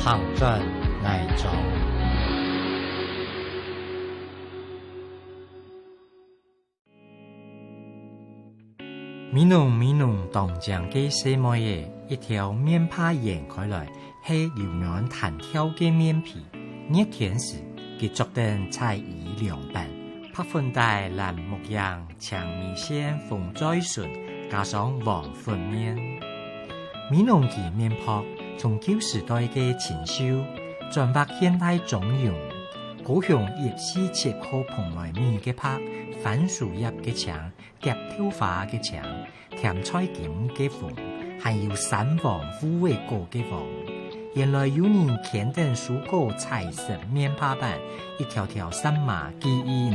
行转爱走。米农当将嘅细妹嘅一条面帕延开来，系柔软弹跳嘅面皮。热天时，佢做成菜宜凉拌，拍粉带蓝木样，将米线缝在顺，加上黄粉面。米农记面泡从旧时代嘅清修，转发现代中用。高雄叶西切口蓬莱米嘅拍，番薯叶嘅肠，夹挑花嘅肠，甜菜根嘅粉，还有三黄虎尾果嘅黄。原来有人填等蔬果彩色面帕板，一条条三马基因。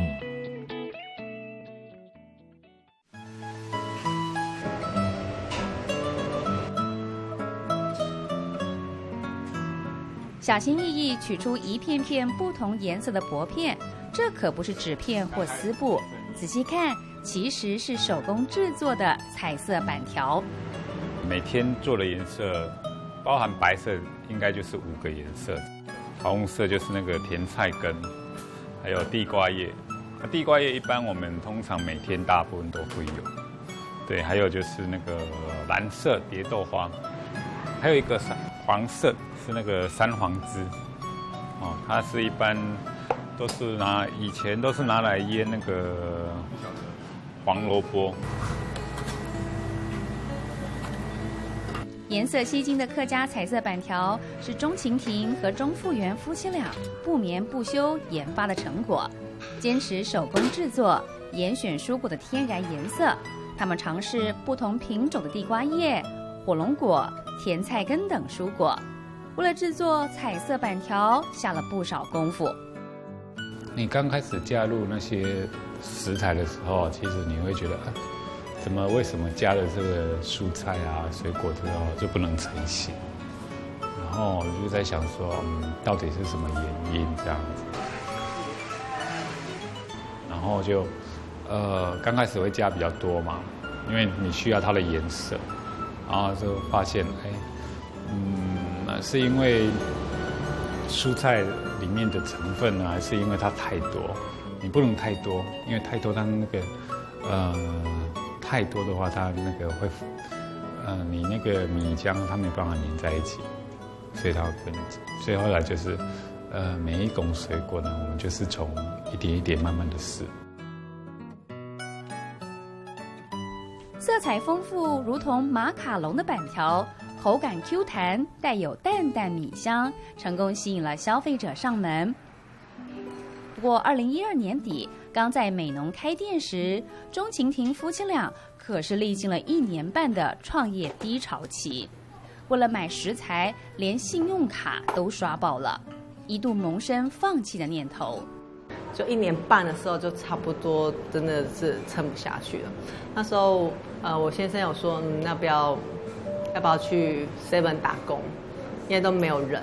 小心翼翼取出一片片不同颜色的薄片，这可不是纸片或丝布，仔细看，其实是手工制作的彩色板条。每天做的颜色，包含白色，应该就是5个颜色，红色就是那个甜菜根，还有地瓜叶。那地瓜叶一般我们通常每天大部分都会有，对，还有就是那个蓝色蝶豆花，还有一个黄色。是那个三黄枝，哦，它是一般都是以前都是拿来腌那个黄萝卜。颜色吸睛的客家彩色板条是钟晴婷和钟富元夫妻俩不眠不休研发的成果，坚持手工制作，严选蔬果的天然颜色。他们尝试不同品种的地瓜叶、火龙果、甜菜根等蔬果。为了制作彩色板条，下了不少功夫。你刚开始加入那些食材的时候，其实你会觉得，为什么加了这个蔬菜啊、水果之后就不能成型？然后我就在想说，到底是什么原因这样子？然后就，刚开始会加比较多嘛，因为你需要它的颜色，然后就发现，是因为蔬菜里面的成分呢，还是因为它太多？你不能太多，因为太多它那个太多的话，它那个会你那个米浆它没办法粘在一起，所以它会分解。所以后来就是每一种水果呢，我们就是从一点一点慢慢的试。色彩丰富，如同马卡龙的板条。口感 Q 弹，带有淡淡米香，成功吸引了消费者上门。不过，2012年底刚在美浓开店时，钟晴婷夫妻俩可是历经了1年半的创业低潮期。为了买食材，连信用卡都刷爆了，一度萌生放弃的念头。就1年半的时候，就差不多真的是撑不下去了。那时候，我先生有说，要不要去 7 打工？因为都没有人，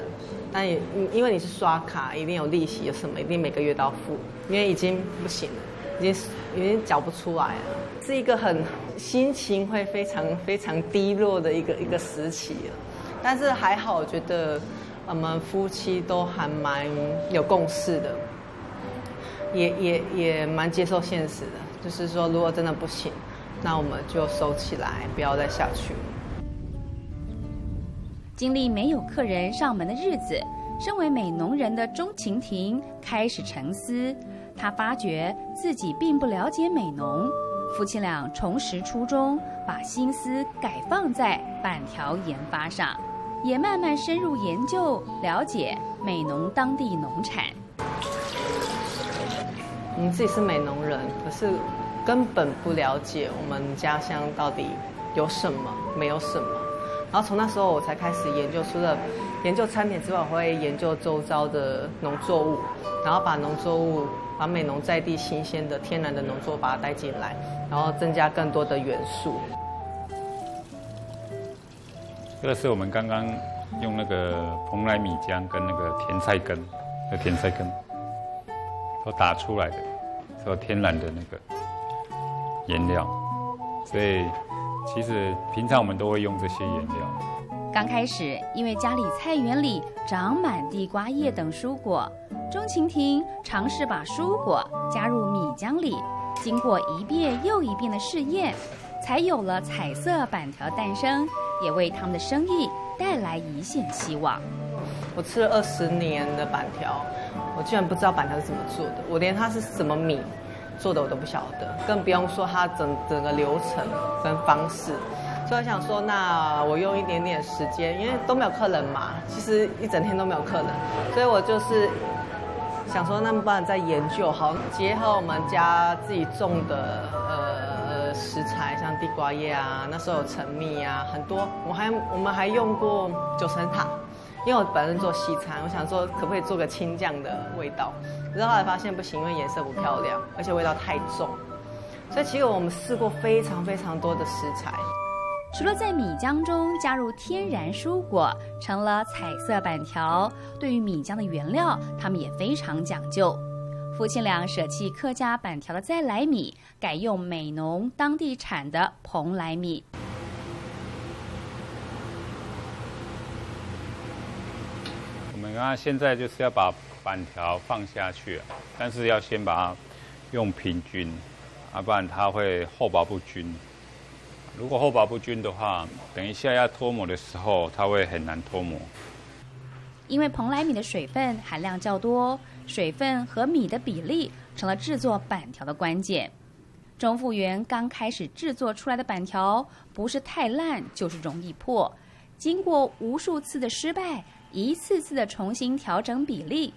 但也因为你是刷卡，一定有利息，有什么一定每个月都要付，因为已经不行了，已经缴不出来了，是一个心情会非常非常低落的一个时期了。但是还好，我觉得我们夫妻都还蛮有共识的，也蛮接受现实的，就是说如果真的不行，那我们就收起来，不要再下去了。经历没有客人上门的日子，身为美浓人的钟晴婷开始沉思。她发觉自己并不了解美浓，夫妻俩重拾初衷，把心思改放在板条研发上，也慢慢深入研究了解美浓当地农产。我们自己是美浓人，可是根本不了解我们家乡到底有什么，没有什么。然后从那时候我才开始研究，除了研究餐点之外，我会研究周遭的农作物，然后把美浓在地新鲜的天然的农作物把它带进来，然后增加更多的元素。这个是我们刚刚用那个蓬莱米浆跟那个甜菜根都打出来的，是天然的那个颜料，所以其实平常我们都会用这些颜料。刚开始，因为家里菜园里长满地瓜叶等蔬果，钟晴婷尝试把蔬果加入米浆里，经过一遍又一遍的试验，才有了彩色板条诞生，也为他们的生意带来一线希望。我吃了20年的板条，我居然不知道板条是怎么做的，我连它是什么米做的我都不晓得，更不用说它整个流程跟方式。所以我想说，那我用一点点时间，因为都没有客人嘛，其实一整天都没有客人，所以我就是想说，那不然再研究好，结合我们家自己种的食材，像地瓜叶啊，那时候有陈蜜啊，很多。我们还用过九层塔，因为我本身做西餐，我想说可不可以做个青酱的味道，可是后来发现不行，因为颜色不漂亮，而且味道太重。所以其实我们试过非常非常多的食材。除了在米浆中加入天然蔬果，成了彩色板条，对于米浆的原料，他们也非常讲究。夫妻俩舍弃客家板条的再来米，改用美浓当地产的蓬莱米。我们刚刚现在就是要把板条放下去，但是要先把它用平均，要不然它会厚薄不均。如果厚薄不均的话，等一下要脱模的时候，它会很难脱模。因为蓬莱米的水分含量较多，水分和米的比例成了制作板条的关键。钟复元刚开始制作出来的板条，不是太烂，就是容易破。经过无数次的失败，一次次的重新调整比例，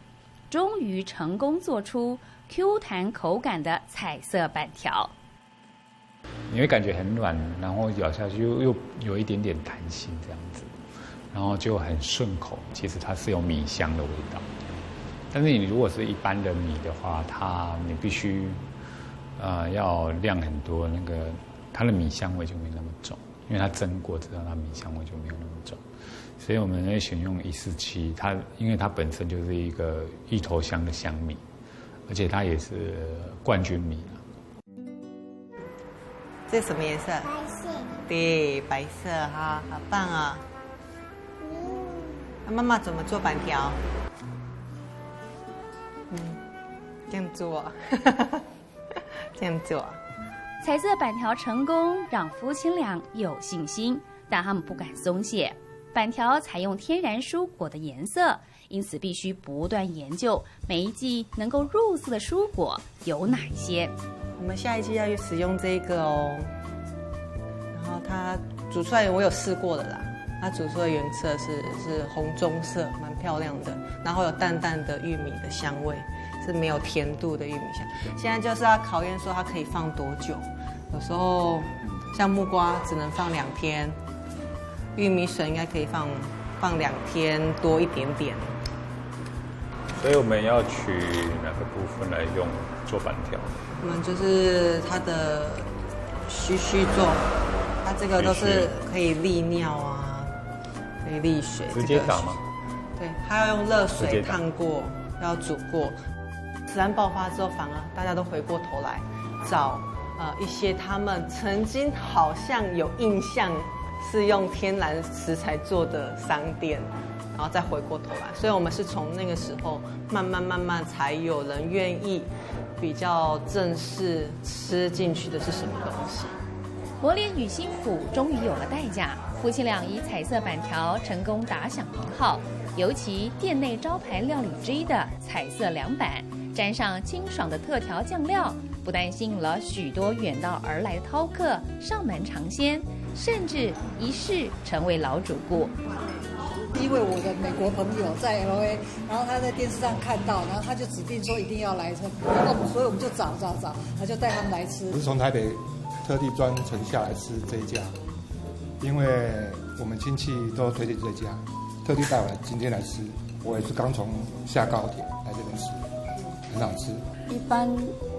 终于成功做出 Q 弹口感的彩色板条。你会感觉很软，然后咬下去又有一点点弹性这样子，然后就很顺口。其实它是有米香的味道，但是你如果是一般的米的话，你必须要晾很多，它的米香味就没那么重，因为它蒸过之后，它米香味就没有那么重。所以我们会选用147，因为它本身就是一个芋头香的香米，而且它也是冠军米。这是什么颜色？白色。对，白色哈，好棒啊！那妈妈怎么做板条？这样做，这样做。彩色板条成功，让夫妻俩有信心，但他们不敢松懈。板条采用天然蔬果的颜色，因此必须不断研究每一季能够入色的蔬果有哪些。我们下一季要使用这个哦，然后它煮出来我有试过的啦，它煮出来的原色是红棕色，蛮漂亮的，然后有淡淡的玉米的香味，是没有甜度的玉米香。现在就是要考验说它可以放多久，有时候像木瓜只能放2天，玉米笋应该可以放2天多一点点。所以我们要取哪个部分来用做板条？我们就是它的须做，它这个都是可以沥尿啊，可以沥水。直接打吗？对，它要用热水烫过，要煮过。自然爆发之后，反而大家都回过头来找一些他们曾经好像有印象是用天然食材做的商店。然后再回过头来，所以我们是从那个时候慢慢才有人愿意比较正式吃进去的是什么东西。磨练与辛苦终于有了代价，夫妻俩以彩色板条成功打响名号。尤其店内招牌料理之一的彩色凉板，沾上清爽的特调酱料，不但吸引了许多远道而来的饕客上门尝鲜，甚至一试成为老主顾。因为我的美国朋友在 LA， 然后他在电视上看到，然后他就指定说一定要来吃，然后所以我们就找，他就带他们来吃。我是从台北特地专程下来吃这一家，因为我们亲戚都推荐这家，特地带我来今天来吃。我也是刚从下高铁来这边吃，很好吃。一般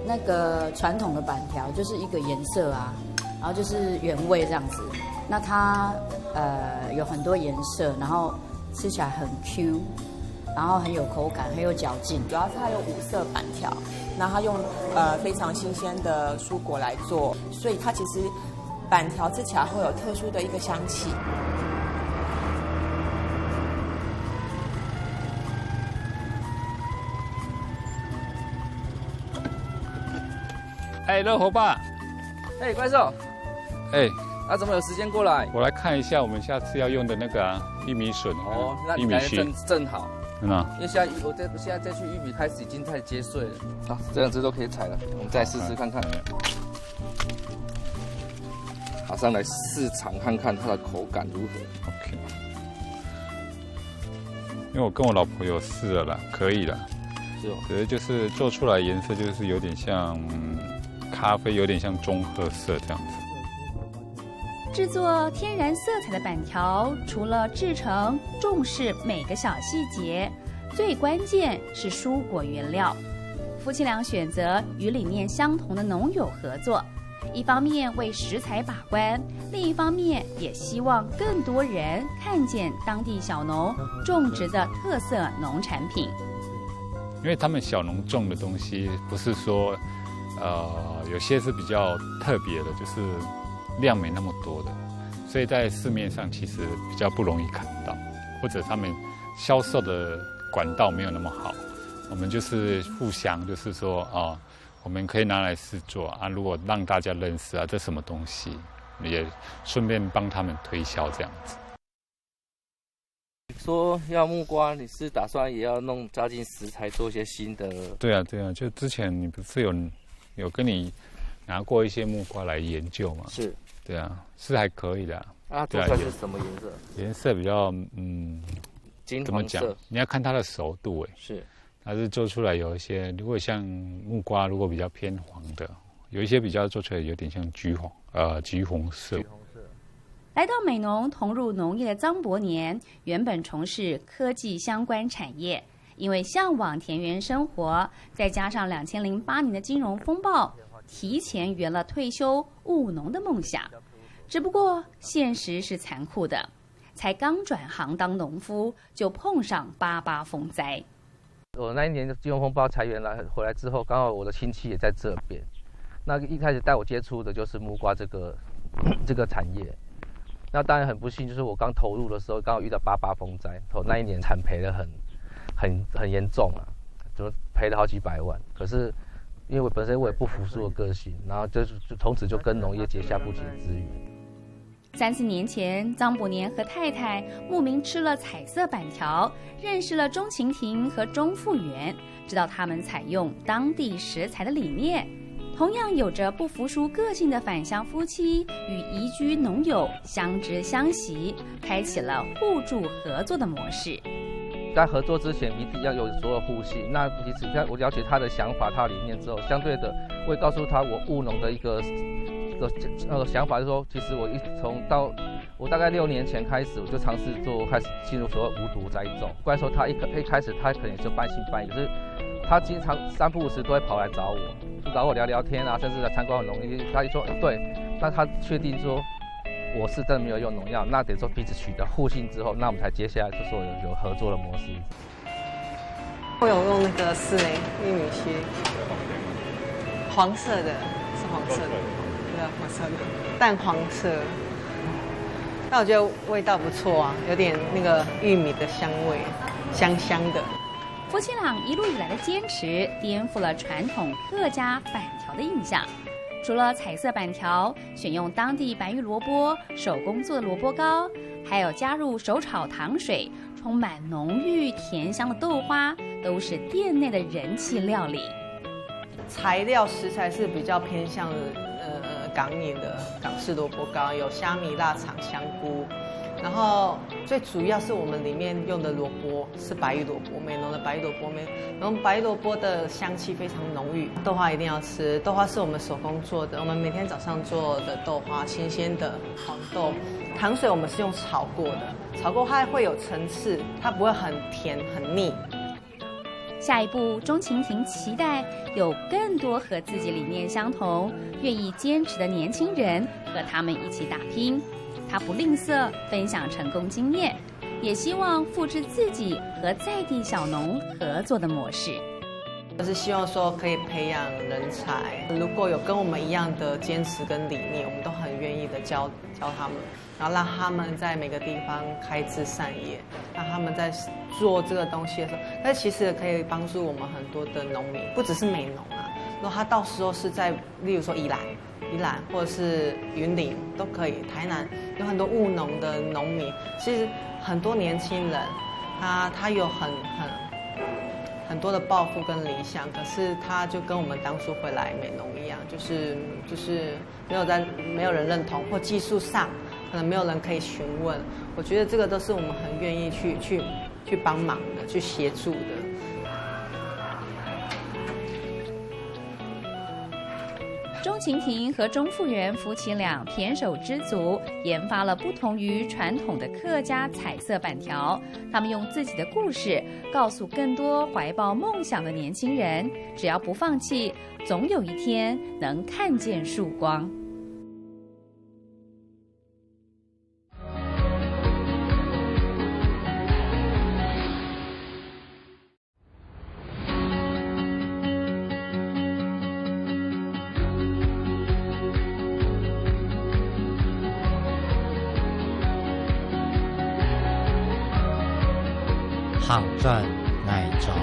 那个传统的板条就是一个颜色啊，然后就是原味这样子。那它有很多颜色，然后吃起来很 Q， 然后很有口感，很有嚼劲。主要是它有5色板条，那它用非常新鲜的蔬果来做，所以它其实板条吃起来会有特殊的一个香气。哎，热火爸，哎，怪兽，哎，怎么有时间过来？我来看一下我们下次要用的那个玉米笋哦，那玉米须正好。真的？因为现在再去玉米开始已经在结穗了，好，这两只都可以采了，我们再试试看看。马上来试尝看看它的口感如何。OK。因为我跟我老婆有试了啦，可以了。是哦。可是就是做出来颜色就是有点像咖啡，有点像棕褐色这样子。制作天然色彩的板条，除了制成，重视每个小细节，最关键是蔬果原料。夫妻俩选择与理念相同的农友合作，一方面为食材把关，另一方面也希望更多人看见当地小农种植的特色农产品。因为他们小农种的东西不是说，有些是比较特别的，就是量没那么多的，所以在市面上其实比较不容易看到，或者他们销售的管道没有那么好。我们就是互相，就是说我们可以拿来试做啊，如果让大家认识啊，这什么东西，也顺便帮他们推销这样子。说要木瓜，你是打算也要加进食材做一些新的？对啊，就之前你不是有跟你拿过一些木瓜来研究吗？是。对啊，是还可以的。做出来是什么颜色？颜色比较金黄色。怎么讲？你要看它的熟度哎。是。它是做出来有一些，如果像木瓜，如果比较偏黄的，有一些比较做出来有点像橘红色。来到美浓投入农业的张伯年，原本从事科技相关产业，因为向往田园生活，再加上2008年的金融风暴，提前圆了退休务农的梦想。只不过现实是残酷的，才刚转行当农夫，就碰上88风灾。我那一年的金融风暴裁员回来之后，刚好我的亲戚也在这边。那一开始带我接触的就是木瓜这个产业。那当然很不幸，就是我刚投入的时候，刚好遇到88风灾，那一年产赔得很严重啊，就赔了好几百万。可是因为我本身我也不服输的个性，然后就从此就跟农业结下不解之缘。3、4年前，张伯年和太太慕名吃了彩色板条，认识了钟晴婷和钟富元，知道他们采用当地食材的理念。同样有着不服输个性的返乡夫妻与移居农友相知相惜，开启了互助合作的模式。在合作之前，一定要有所有互信。那其实我了解他的想法、他的理念之后，相对的，我也告诉他我务农的一个想法，就是说，其实我大概6年前开始，我就尝试开始进入所谓无毒栽种。不然说他一开始他可能就半信半疑，可是他经常3不5时都会跑来找我聊聊天啊，甚至来参观我农业。他一说对，那他确定说我是真的没有用农药，那等于说彼此取得互信之后，那我们才接下来就说有合作的模式。我有用那个4类玉米须，黄色的，是黄色的，对啊，黄色的，淡黄色。但我觉得味道不错啊，有点那个玉米的香味，香香的。夫妻俩一路以来的坚持，颠覆了传统客家板条的印象。除了彩色板条，选用当地白玉萝卜、手工做的萝卜糕，还有加入手炒糖水，充满浓郁甜香的豆花，都是店内的人气料理。材料食材是比较偏向港饮的港式萝卜糕，有虾米、腊肠、香菇。然后最主要是我们里面用的萝卜是白玉萝卜，美浓的白玉萝卜，然后白玉萝卜的香气非常浓郁。豆花一定要吃，豆花是我们手工做的，我们每天早上做的豆花，新鲜的黄豆。糖水我们是用炒过的，炒过它会有层次，它不会很甜很腻。下一步，钟晴婷期待有更多和自己理念相同、愿意坚持的年轻人和他们一起打拼。他不吝啬分享成功经验，也希望复制自己和在地小农合作的模式。就是希望说可以培养人才，如果有跟我们一样的坚持跟理念，我们都很愿意的教他们，然后让他们在每个地方开枝散叶，让他们在做这个东西的时候，但其实可以帮助我们很多的农民，不只是美农啊，如果他到时候是在，例如说宜兰或者是云林都可以，台南有很多务农的农民，其实很多年轻人，他有很多的抱负跟理想，可是他就跟我们当初回来美农一样，就是没有人认同，或技术上可能没有人可以询问。我觉得这个都是我们很愿意去帮忙的，去协助的。钟晴婷和钟复原夫妻俩胼手知足，研发了不同于传统的客家彩色板条。他们用自己的故事告诉更多怀抱梦想的年轻人，只要不放弃，总有一天能看见曙光。行转爱中。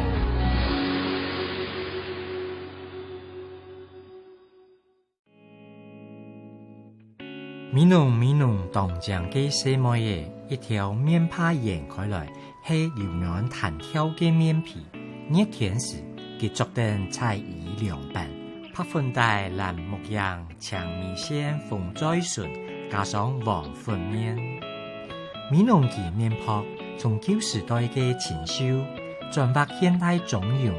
米农当将嘅細妹嘅一條面ผ้延開來，係柔軟彈跳嘅面皮。熱天時，佢做成菜饴涼拌，拍粉帶藍木樣，將米線封在順，加上黃粉面。米農嘅面泡從舊時代嘅清修，轉發現代中用，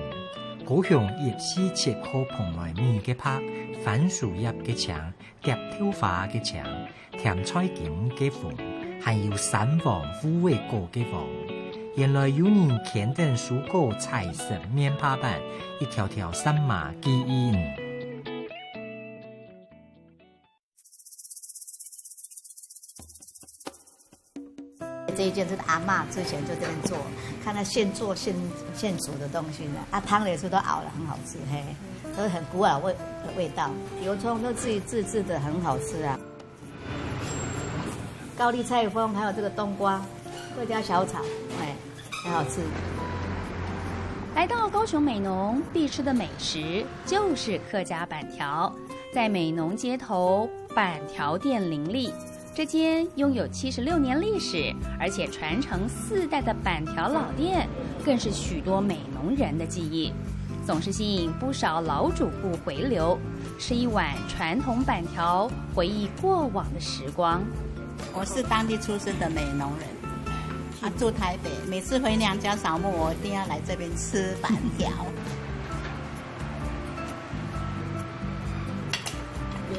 高雄24號蓬萊米嘅拍，番薯葉嘅腸，蝶跳花嘅腸，甜菜根嘅粉，還有三黃虎尾果嘅黃。原來有人kend等蔬果彩色面趴板，一條條三馬基因。这一件是阿嬷之前就这样做，看她现做现煮的东西呢，汤也是都熬了，很好吃，嘿，都是很古老的味道，油葱都自己自制的，很好吃啊。高丽菜风，还有这个冬瓜，客家小炒，哎，很好吃。来到高雄美浓，必吃的美食就是客家板条，在美浓街头，板条店林立。这间拥有76年历史，而且传承4代的板条老店，更是许多美浓人的记忆，总是吸引不少老主顾回流，吃一碗传统板条，回忆过往的时光。我是当地出生的美浓人，住台北，每次回娘家扫墓，我一定要来这边吃板条。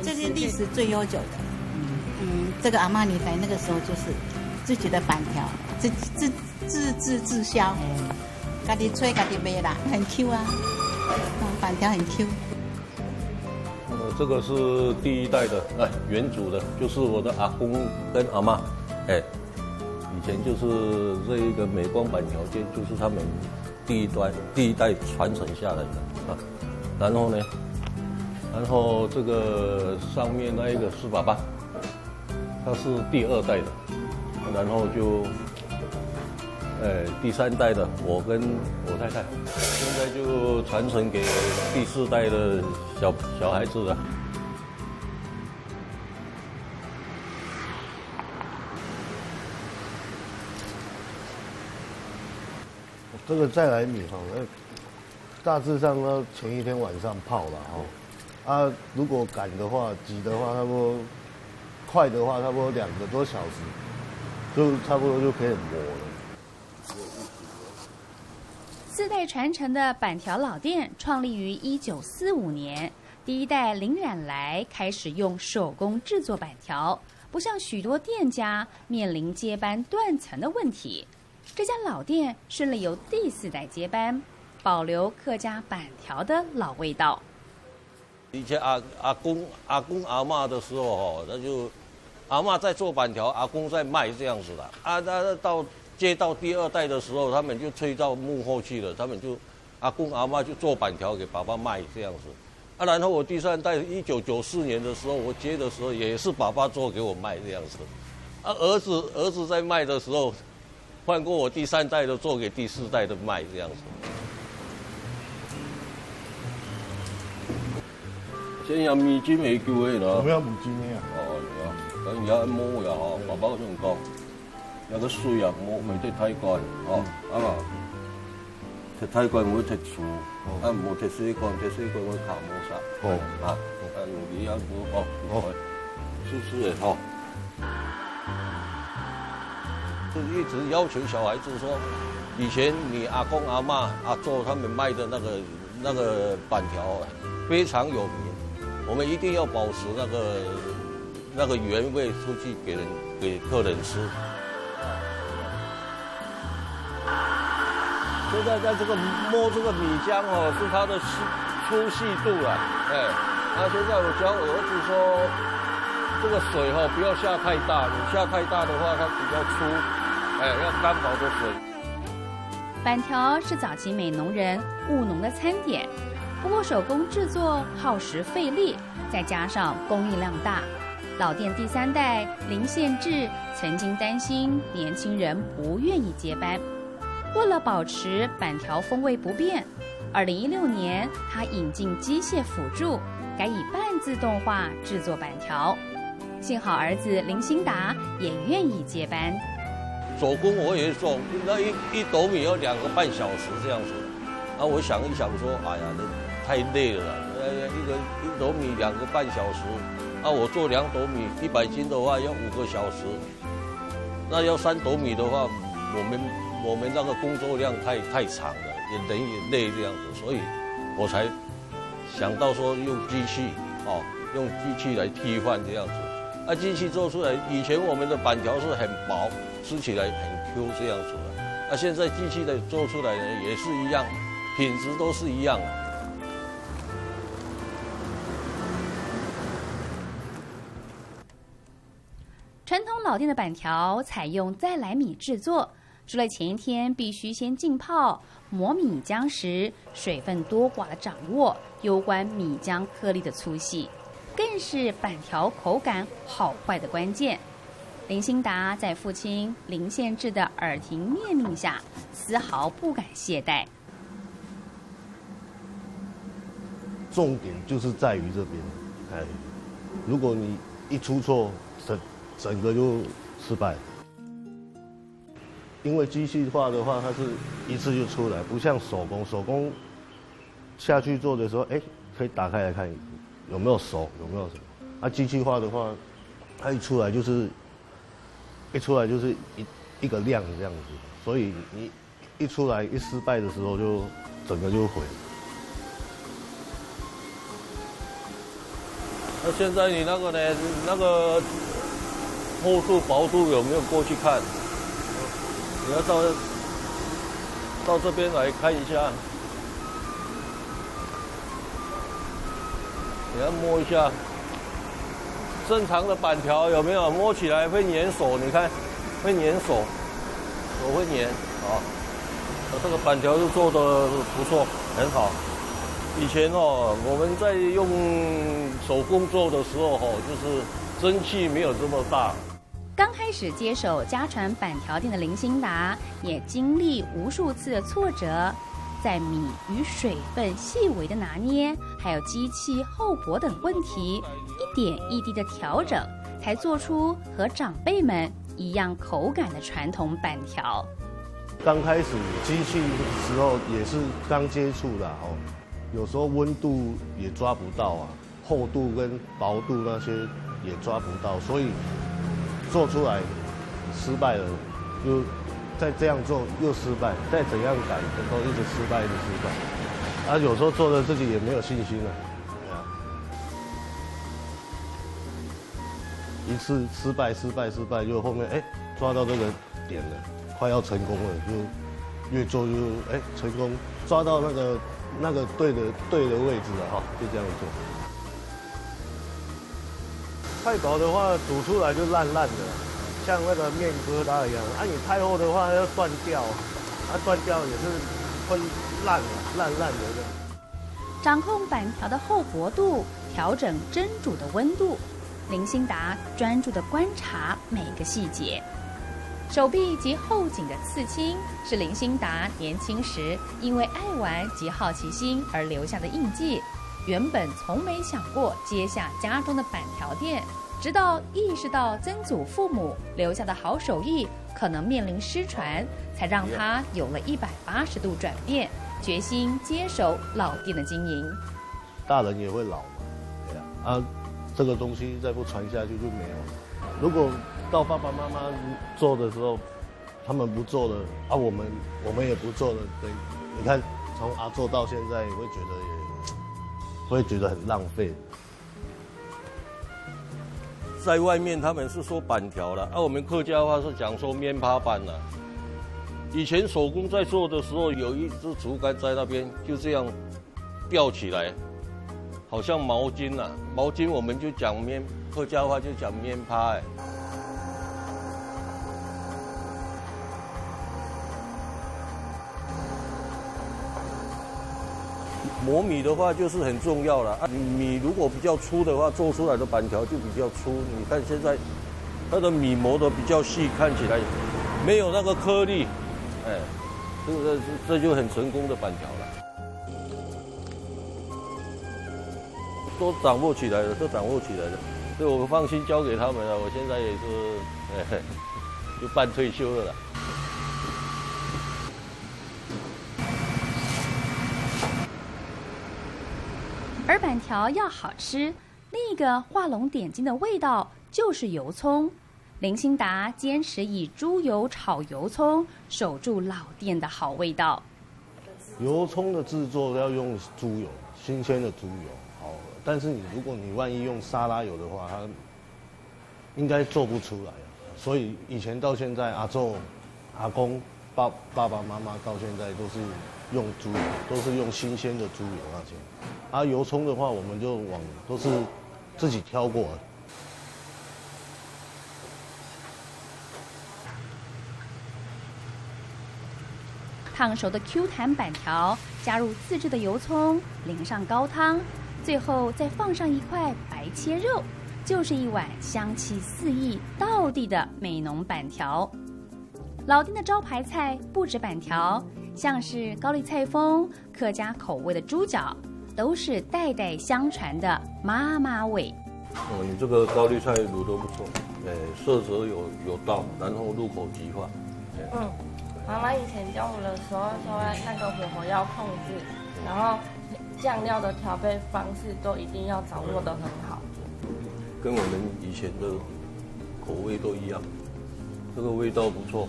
这是历史最悠久的。这个阿嬷年代那个时候就是自己的板条，自制自销，家己吹家己卖啦，很 Q 啊，板条很 Q。这个是第一代的，原主的，就是我的阿公跟阿嬷，以前就是这一个美光板条店，就是他们第一代传承下来的啊。然后这个上面那一个是爸爸。他是第2代的，然后就，第3代的我跟我太太，现在就传承给第4代的小孩子了。这个再来米哈，大致上要前一天晚上泡了哈，如果赶的话、挤的话，差不多。快的话，差不多2个多小时，就差不多就可以磨了。4代传承的板条老店创立于1945年，第1代林冉来开始用手工制作板条，不像许多店家面临接班断层的问题。这家老店顺利由第4代接班，保留客家板条的老味道。以前阿公阿嬷的时候那就阿嬷在做板条，阿公在卖这样子的那接到第2代的时候，他们就推到幕后去了，他们就阿公阿嬷就做板条给爸爸卖这样子然后我第3代1994年的时候，我接的时候也是爸爸做给我卖这样子儿子在卖的时候，换过我第3代的做给第4代的卖这样子。先用米筋嚟叫佢咯。我们要米筋的啊。哦，有，咁而家摸又嗬，爸爸咁講，有個水啊，摸佢啲體幹，哦，啱啊。踢體幹會踢樹，啊冇踢水幹會靠摸實。哦，啊，你要摸哦，是的哦。就一直要求小孩子說，以前你阿公阿嬷阿祖他們賣的那個板條非常有名，我們一定要保持那個原味出去給客人吃。现在在这个摸这个米浆哦，是它的粗细度啊，那现在我教儿子说，这个水哦不要下太大，你下太大的话它比较粗，要刚好的水。板条是早期美农人务农的餐点，不过手工制作耗时费力，再加上供应量大，老店第3代林宪志曾经担心年轻人不愿意接班。为了保持板条风味不变，2016年他引进机械辅助，改以半自动化制作板条。幸好儿子林兴达也愿意接班。手工我也做，那一斗米要2个半小时这样子。我想一想说，哎呀，这太累了啦，一斗米2个半小时，我做2斗米100斤的话要5个小时，那要3斗米的话，我们那个工作量太长了，人也累这样子，所以我才想到说用机器用机器来替换这样子。机器做出来，以前我们的板条是很薄，吃起来很 Q 这样子的。现在机器的做出来呢也是一样，品质都是一样的。传统老店的板条采用再来米制作。除了前一天必须先浸泡磨米浆时水分多寡的掌握，攸关米浆颗粒的粗细，更是板条口感好坏的关键。林兴达在父亲林宪志的耳提面命下，丝毫不敢懈怠。重点就是在于这边，如果你一出错，整个就失败了。因为机器化的话，它是一次就出来，不像手工下去做的时候，可以打开来看有没有熟，有没有什么。机器化的话，它一出来就是一个量这样子，所以你一出来一失败的时候，就整个就毁了。那现在你那个呢？那个厚度、薄度有没有过去看？你要到这边来看一下，你要摸一下正常的板条有没有摸起来会粘手？你看会粘手会粘这个板条是做的不错，很好。以前我们在用手工做的时候就是蒸汽没有这么大。刚开始接手家传板条店的林兴达，也经历无数次的挫折，在米与水分细微的拿捏，还有机器厚薄等问题，一点一滴的调整，才做出和长辈们一样口感的传统板条。刚开始机器的时候也是刚接触的有时候温度也抓不到厚度跟薄度那些也抓不到，所以做出来失败了，就再这样做又失败，再怎样改都一直失败，一直失败。有时候做的自己也没有信心了，一次失败，就后面抓到这个点了，快要成功了，就越做就成功，抓到那个对的位置了就这样做。太薄的话，煮出来就烂的，像那个面疙瘩一样。你太厚的话，它要断掉，断掉也是会烂的。掌控板条的厚薄度，调整蒸煮的温度，林兴达专注地观察每个细节。手臂及后颈的刺青，是林兴达年轻时因为爱玩及好奇心而留下的印记。原本从没想过接下家中的板条店，直到意识到曾祖父母留下的好手艺可能面临失传，才让他有了180度转变，决心接手老店的经营。大人也会老嘛，对啊，这个东西再不传下去就没有了。如果到爸爸妈妈做的时候，他们不做了啊，我们也不做了，对，你看从阿做到现在，会觉得很浪费。在外面他们是说板条了，我们客家话是讲说面趴板了。以前手工在做的时候，有一只竹竿在那边，就这样吊起来，好像毛巾啊，毛巾我们就讲客家话就讲面趴磨米的话就是很重要了啊，米如果比较粗的话，做出来的板条就比较粗。你看现在它的米磨得比较细，看起来没有那个颗粒，这就很成功的板条了。都掌握起来了，所以我放心交给他们了。我现在也是，就半退休了啦。而板条要好吃，另一个画龙点睛的味道就是油葱。林兴达坚持以猪油炒油葱，守住老店的好味道。油葱的制作要用猪油，新鲜的猪油，好。但是如果你万一用沙拉油的话，它应该做不出来。所以以前到现在，阿祖、阿公、爸爸妈妈到现在都是用猪油，都是用新鲜的猪油那些。油葱的话，我们就都是自己挑过的。烫熟的 Q 弹板条，加入自制的油葱，淋上高汤，最后再放上一块白切肉，就是一碗香气四溢、道地的美浓板条。老店的招牌菜不止板条，像是高丽菜风、客家口味的猪脚，都是代代相传的妈妈味。你这个高丽菜卤得不错，色泽有到，然后入口即化。妈妈以前教我的时候说那个火候要控制，然后酱料的调配方式都一定要掌握得很好。跟我们以前的口味都一样，这个味道不错。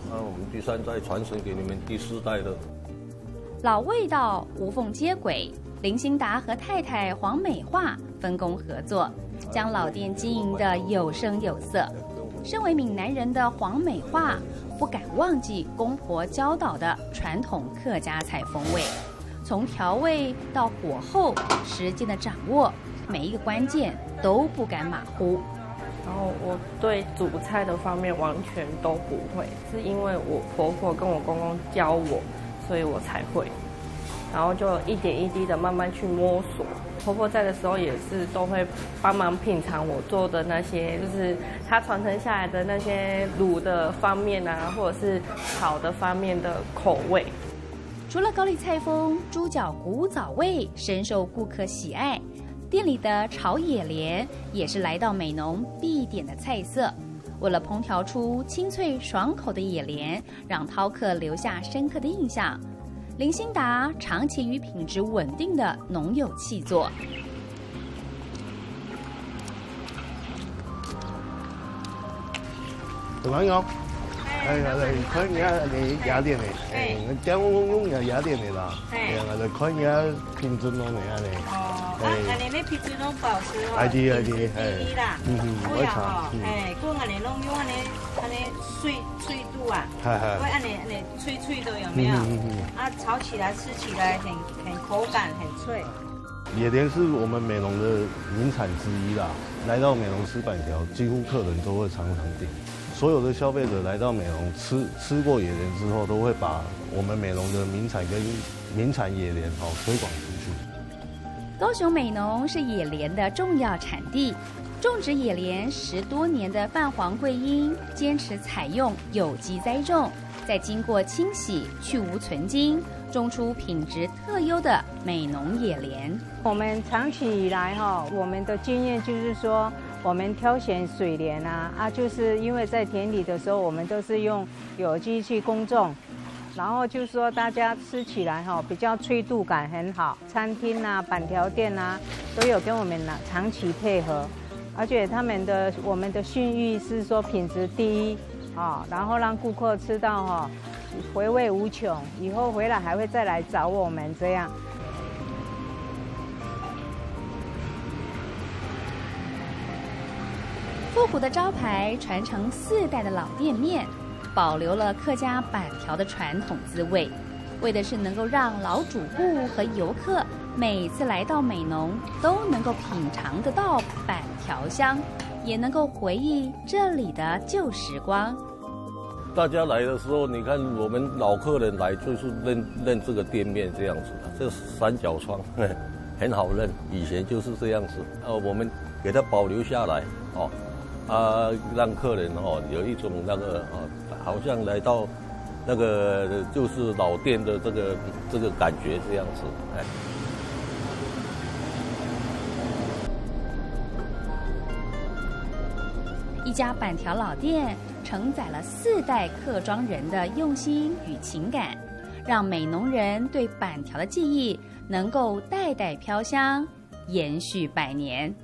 那我们第3代传承给你们第4代的。老味道无缝接轨，林兴达和太太黄美化分工合作，将老店经营得有声有色。身为闽南人的黄美化不敢忘记公婆教导的传统客家菜风味，从调味到火候时间的掌握，每一个关键都不敢马虎。然后我对煮菜的方面完全都不会，是因为我婆婆跟我公公教我，所以我才会。然后就一点一滴的慢慢去摸索。婆婆在的时候也是都会帮忙品尝我做的那些，就是她传承下来的那些卤的方面啊，或者是炒的方面的口味。除了高丽菜风，猪脚古早味深受顾客喜爱。店里的炒野莲也是来到美浓必点的菜色。为了烹调出清脆爽口的野莲，让饕客留下深刻的印象，林兴达长期与品质稳定的农友契作。小朋友，看人家你雅典的，点我用雅典的啦，来看人家品质咯，你安尼。安尼咧品质拢保持哦，係啲啦，我查，我安尼拢用安尼脆度啊，会安尼脆的有没有？炒起来吃起来很口感很脆。野莲是我们美浓的名产之一啦，来到美浓吃板条，几乎客人都会常常订。所有的消费者来到美浓吃过野莲之后，都会把我们美浓的名产跟名产野莲推广出去。高雄美浓是野莲的重要产地，种植野莲10多年的泛黄桂英坚持采用有机栽种，再经过清洗去无存精，种出品质特优的美浓野莲。我们长期以来我们的经验就是说，我们挑选水莲就是因为在田里的时候，我们都是用有机去耕种，然后就是说大家吃起来比较脆度感很好，餐厅板条店都有跟我们长期配合，而且我们的信誉是说品质第一然后让顾客吃到回味无穷，以后回来还会再来找我们这样。富湖的招牌传承4代的老店面，保留了客家板条的传统滋味，为的是能够让老主顾和游客每次来到美浓都能够品尝得到板条香，也能够回忆这里的旧时光。大家来的时候，你看我们老客人来就是认这个店面这样子的，这三角窗很好认，以前就是这样子。我们给它保留下来让客人有一种好像来到那个就是老店的这个感觉这样子。一家板条老店承载了4代客庄人的用心与情感，让美浓人对板条的记忆能够代代飘香，延续100年。